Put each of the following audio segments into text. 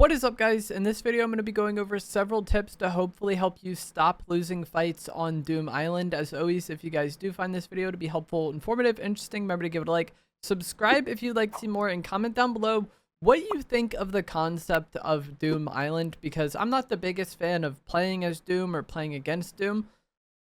What is up, guys? In this video I'm going to be going over several tips to hopefully help you stop losing fights on Doom Island. As always, if you guys do find this video to be helpful, informative, interesting, remember to give it a like, subscribe if you'd like to see more, and comment down below what you think of the concept of Doom Island, because I'm not the biggest fan of playing as Doom or playing against Doom,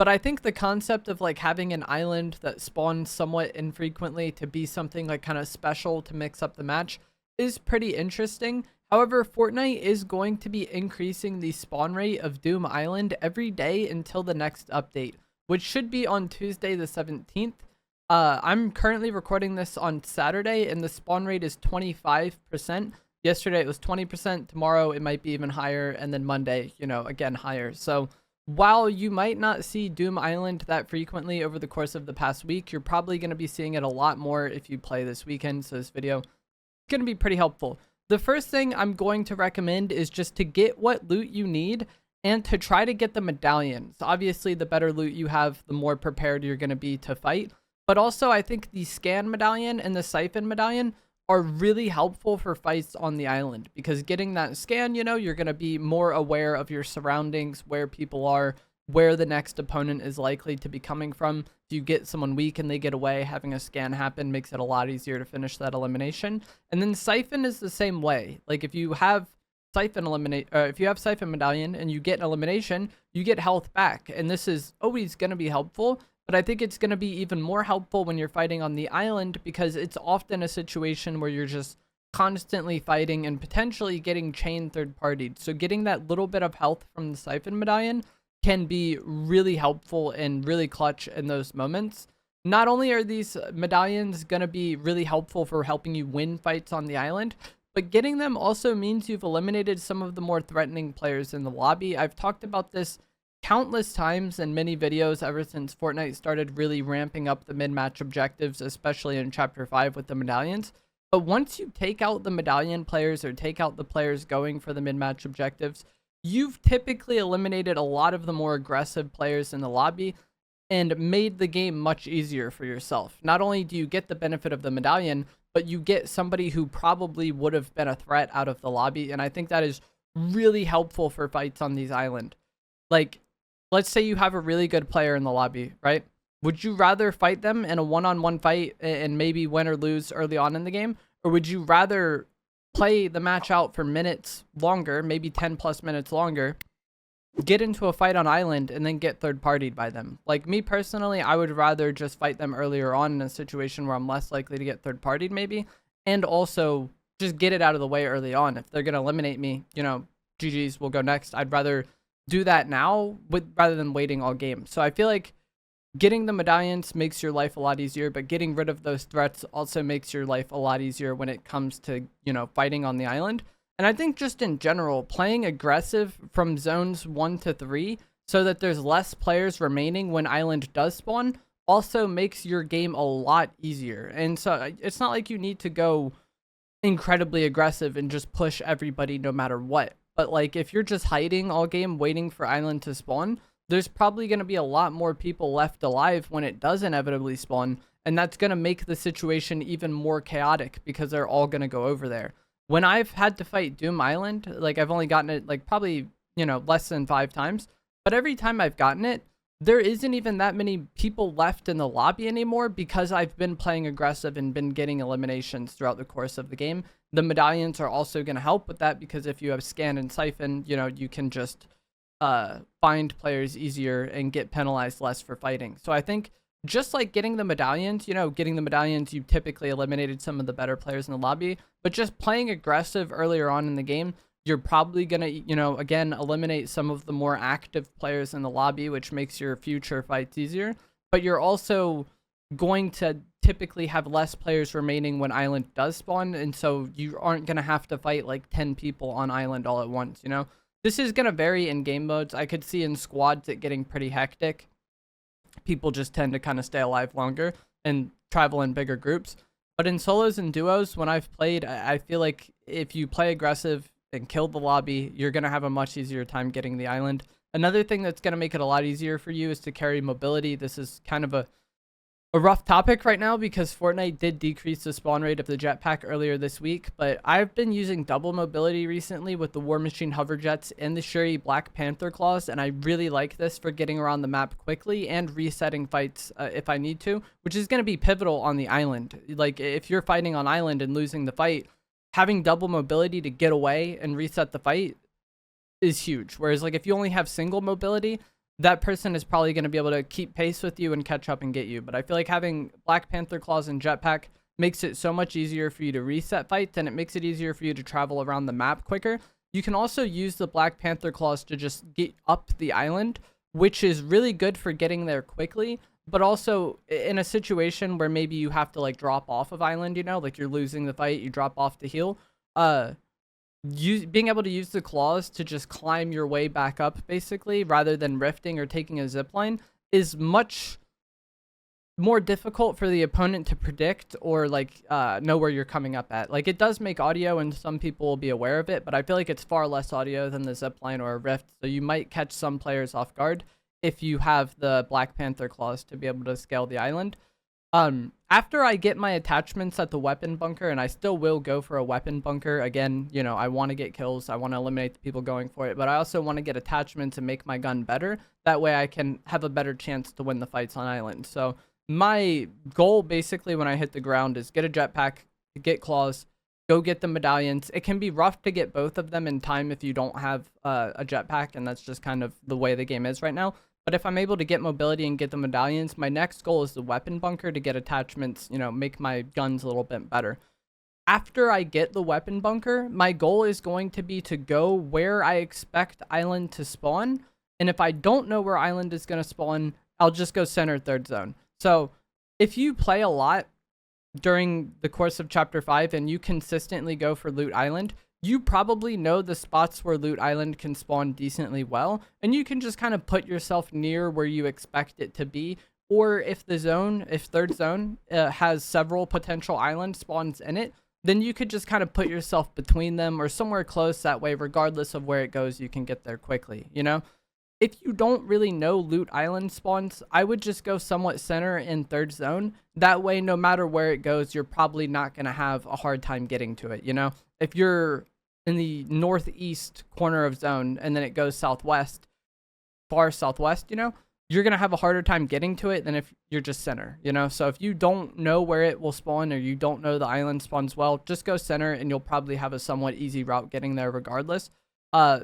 but I think the concept of like having an island that spawns somewhat infrequently to be something like kind of special to mix up the match is pretty interesting. However, Fortnite is going to be increasing the spawn rate of Doom Island every day until the next update, which should be on Tuesday the 17th. I'm currently recording this on Saturday, and the spawn rate is 25%. Yesterday it was 20%. Tomorrow it might be even higher, and then Monday, again higher. So while you might not see Doom Island that frequently over the course of the past week, you're probably going to be seeing it a lot more if you play this weekend. So this video is going to be pretty helpful. The first thing I'm going to recommend is just to get what loot you need and to try to get the medallions. Obviously, the better loot you have, the more prepared you're going to be to fight. But also, I think the scan medallion and the siphon medallion are really helpful for fights on the island, because getting that scan, you're going to be more aware of your surroundings, where people are, where the next opponent is likely to be coming from. If you get someone weak and they get away, having a scan happen makes it a lot easier to finish that elimination. And then siphon is the same way. Like if you have siphon medallion and you get an elimination, you get health back, and this is always going to be helpful. But I think it's going to be even more helpful when you're fighting on the island, because it's often a situation where you're just constantly fighting and potentially getting chain third-partied. So getting that little bit of health from the siphon medallion can be really helpful and really clutch in those moments. Not only are these medallions going to be really helpful for helping you win fights on the island, but getting them also means you've eliminated some of the more threatening players in the lobby. I've talked about this countless times in many videos ever since Fortnite started really ramping up the mid-match objectives, especially in Chapter 5 with the medallions. But once you take out the medallion players, or take out the players going for the mid-match objectives, you've typically eliminated a lot of the more aggressive players in the lobby and made the game much easier for yourself. Not only do you get the benefit of the medallion, but you get somebody who probably would have been a threat out of the lobby, and I think that is really helpful for fights on these islands. Like, let's say you have a really good player in the lobby, right? Would you rather fight them in a one-on-one fight and maybe win or lose early on in the game? Or would you rather play the match out for minutes longer, maybe 10 plus minutes longer, get into a fight on island, and then get third-partied by them? Like me personally, I would rather just fight them earlier on in a situation where I'm less likely to get third-partied maybe, and also just get it out of the way early on. If they're going to eliminate me, GG's will go next. I'd rather do that now rather than waiting all game. So I feel like getting the medallions makes your life a lot easier, but getting rid of those threats also makes your life a lot easier when it comes to, fighting on the island. And I think just in general, playing aggressive from zones 1 to 3 so that there's less players remaining when island does spawn also makes your game a lot easier. And so it's not like you need to go incredibly aggressive and just push everybody no matter what. But like if you're just hiding all game waiting for island to spawn, there's probably going to be a lot more people left alive when it does inevitably spawn, and that's going to make the situation even more chaotic because they're all going to go over there. When I've had to fight Doom Island, like I've only gotten it like probably, less than 5 times, but every time I've gotten it, there isn't even that many people left in the lobby anymore because I've been playing aggressive and been getting eliminations throughout the course of the game. The medallions are also going to help with that, because if you have scan and siphon, you can just find players easier and get penalized less for fighting. So I think just like getting the medallions, you typically eliminated some of the better players in the lobby, but just playing aggressive earlier on in the game, you're probably going to, again, eliminate some of the more active players in the lobby, which makes your future fights easier. But you're also going to typically have less players remaining when island does spawn, and so you aren't going to have to fight like 10 people on island all at once, This is going to vary in game modes. I could see in squads it getting pretty hectic. People just tend to kind of stay alive longer and travel in bigger groups. But in solos and duos, when I've played, I feel like if you play aggressive and kill the lobby, you're going to have a much easier time getting the island. Another thing that's going to make it a lot easier for you is to carry mobility. This is kind of a a rough topic right now because Fortnite did decrease the spawn rate of the jetpack earlier this week, but I've been using double mobility recently with the War Machine hover jets and the Shuri Black Panther claws, and I really like this for getting around the map quickly and resetting fights if I need to, which is going to be pivotal on the island. Like, if you're fighting on island and losing the fight, having double mobility to get away and reset the fight is huge. Whereas, like, if you only have single mobility, that person is probably going to be able to keep pace with you and catch up and get you. But I feel like having Black Panther claws and jetpack makes it so much easier for you to reset fights, and it makes it easier for you to travel around the map quicker. You can also use the Black Panther claws to just get up the island, which is really good for getting there quickly, but also in a situation where maybe you have to like drop off of island, you know, like you're losing the fight, you drop off to heal. Being able to use the claws to just climb your way back up, basically, rather than rifting or taking a zipline, is much more difficult for the opponent to predict or like know where you're coming up at. Like, it does make audio and some people will be aware of it, but I feel like it's far less audio than the zipline or a rift, so you might catch some players off guard if you have the Black Panther claws to be able to scale the island. After I get my attachments at the weapon bunker, and I still will go for a weapon bunker, again, you know, I want to get kills, I want to eliminate the people going for it, but I also want to get attachments and make my gun better. That way I can have a better chance to win the fights on island. So my goal basically when I hit the ground is get a jetpack, get claws, go get the medallions. It can be rough to get both of them in time if you don't have a jetpack, and that's just kind of the way the game is right now. But if I'm able to get mobility and get the medallions, my next goal is the weapon bunker to get attachments, you know, make my guns a little bit better. After I get the weapon bunker, my goal is going to be to go where I expect island to spawn. And if I don't know where island is going to spawn, I'll just go center third zone. So if you play a lot during the course of Chapter 5 and you consistently go for Loot Island, you probably know the spots where Loot Island can spawn decently well, and you can just kind of put yourself near where you expect it to be. Or if third zone has several potential island spawns in it, then you could just kind of put yourself between them or somewhere close. That way, regardless of where it goes, you can get there quickly, you know? If you don't really know Loot Island spawns, I would just go somewhat center in third zone. That way, no matter where it goes, you're probably not going to have a hard time getting to it, you know? If you're in the northeast corner of zone and then it goes southwest, far southwest, you know, you're going to have a harder time getting to it than if you're just center, you know? So if you don't know where it will spawn or you don't know the island spawns well, just go center and you'll probably have a somewhat easy route getting there regardless.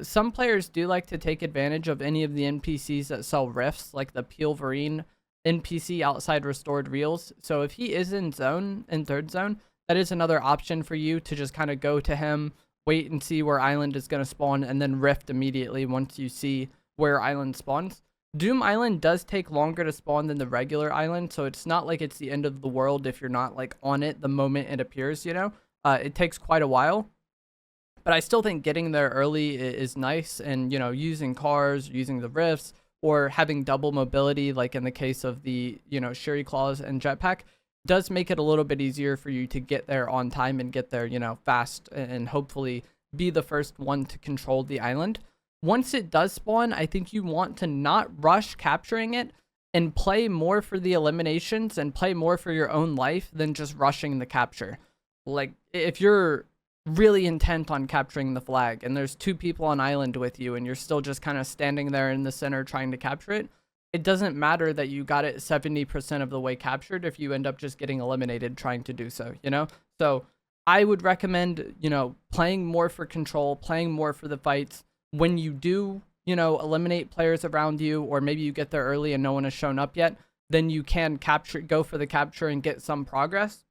Some players do like to take advantage of any of the NPCs that sell rifts, like the Peelverine NPC outside Restored Reels. So if he is in third zone, that is another option for you to just kind of go to him, wait and see where island is going to spawn, and then rift immediately once you see where island spawns. Doom Island does take longer to spawn than the regular island, so it's not like it's the end of the world if you're not like on it the moment it appears, you know? It takes quite a while, but I still think getting there early is nice, and, you know, using cars, using the rifts, or having double mobility, like in the case of the, you know, Shuri Claws and Jetpack, does make it a little bit easier for you to get there on time and get there, you know, fast, and hopefully be the first one to control the island. Once it does spawn, I think you want to not rush capturing it and play more for the eliminations and play more for your own life than just rushing the capture. Like, if you're really intent on capturing the flag and there's two people on island with you and you're still just kind of standing there in the center trying to capture it, it doesn't matter that you got it 70% of the way captured if you end up just getting eliminated trying to do so, you know? So I would recommend, you know, playing more for control, playing more for the fights. When you do, you know, eliminate players around you, or maybe you get there early and no one has shown up yet, then you can go for the capture and get some progress.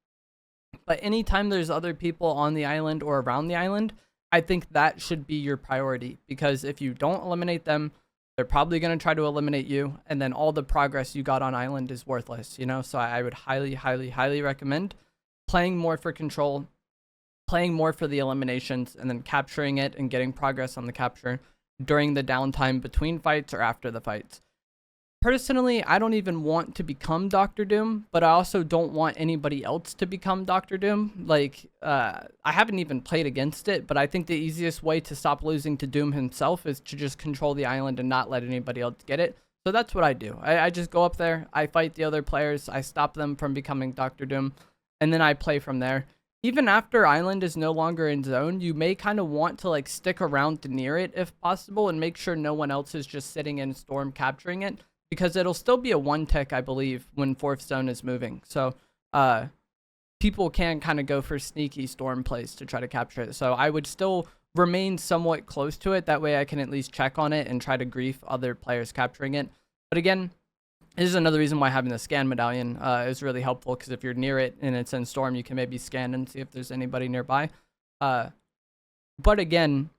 But anytime there's other people on the island or around the island, I think that should be your priority, because if you don't eliminate them, they're probably going to try to eliminate you, and then all the progress you got on island is worthless, you know? So I would highly, highly, highly recommend playing more for control, playing more for the eliminations, and then capturing it and getting progress on the capture during the downtime between fights or after the fights. Personally, I don't even want to become Dr. Doom, but I also don't want anybody else to become Dr. Doom. Like, I haven't even played against it, but I think the easiest way to stop losing to Doom himself is to just control the island and not let anybody else get it. So that's what I do. I just go up there, I fight the other players, I stop them from becoming Dr. Doom, and then I play from there. Even after Island is no longer in zone, you may kind of want to like stick around near it if possible and make sure no one else is just sitting in storm capturing it, because it'll still be a 1-tick, I believe, when 4th zone is moving. So people can kind of go for sneaky storm plays to try to capture it. So I would still remain somewhat close to it. That way I can at least check on it and try to grief other players capturing it. But again, this is another reason why having the scan medallion is really helpful, because if you're near it and it's in storm, you can maybe scan and see if there's anybody nearby. But again,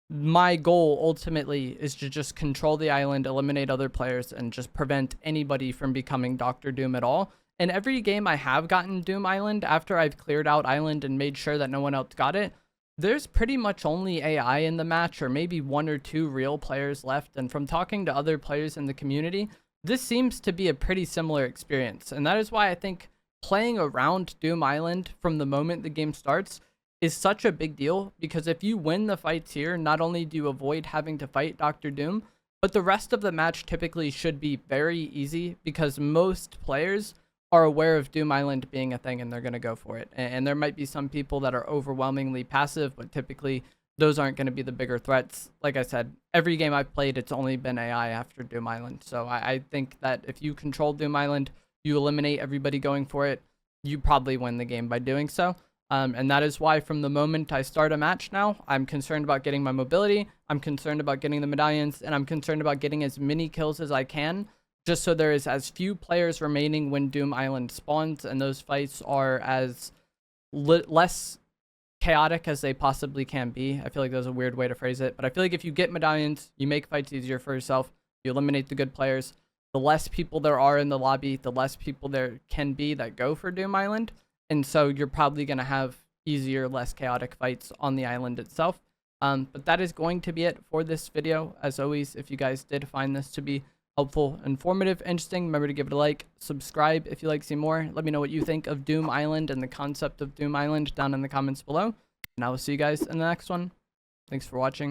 my goal ultimately is to just control the island, eliminate other players, and just prevent anybody from becoming Dr. Doom at all. And every game I have gotten Doom Island, after I've cleared out Island and made sure that no one else got it, there's pretty much only AI in the match, or maybe 1 or 2 real players left. And from talking to other players in the community, this seems to be a pretty similar experience. And that is why I think playing around Doom Island from the moment the game starts is such a big deal, because if you win the fights here, not only do you avoid having to fight Dr. Doom, but the rest of the match typically should be very easy, because most players are aware of Doom Island being a thing and they're going to go for it. And there might be some people that are overwhelmingly passive, but typically those aren't going to be the bigger threats. Like I said, every game I've played, it's only been AI after Doom Island. So I think that if you control Doom Island, you eliminate everybody going for it, you probably win the game by doing so. And that is why from the moment I start a match now, I'm concerned about getting my mobility, I'm concerned about getting the medallions, and I'm concerned about getting as many kills as I can, just so there is as few players remaining when Doom Island spawns, and those fights are as less chaotic as they possibly can be. I feel like that's a weird way to phrase it, but I feel like if you get medallions, you make fights easier for yourself, you eliminate the good players, the less people there are in the lobby, the less people there can be that go for Doom Island, and so you're probably going to have easier, less chaotic fights on the island itself. But that is going to be it for this video. As always, if you guys did find this to be helpful, informative, interesting, remember to give it a like, subscribe if you like to see more. Let me know what you think of Doom Island and the concept of Doom Island down in the comments below, and I will see you guys in the next one. Thanks for watching.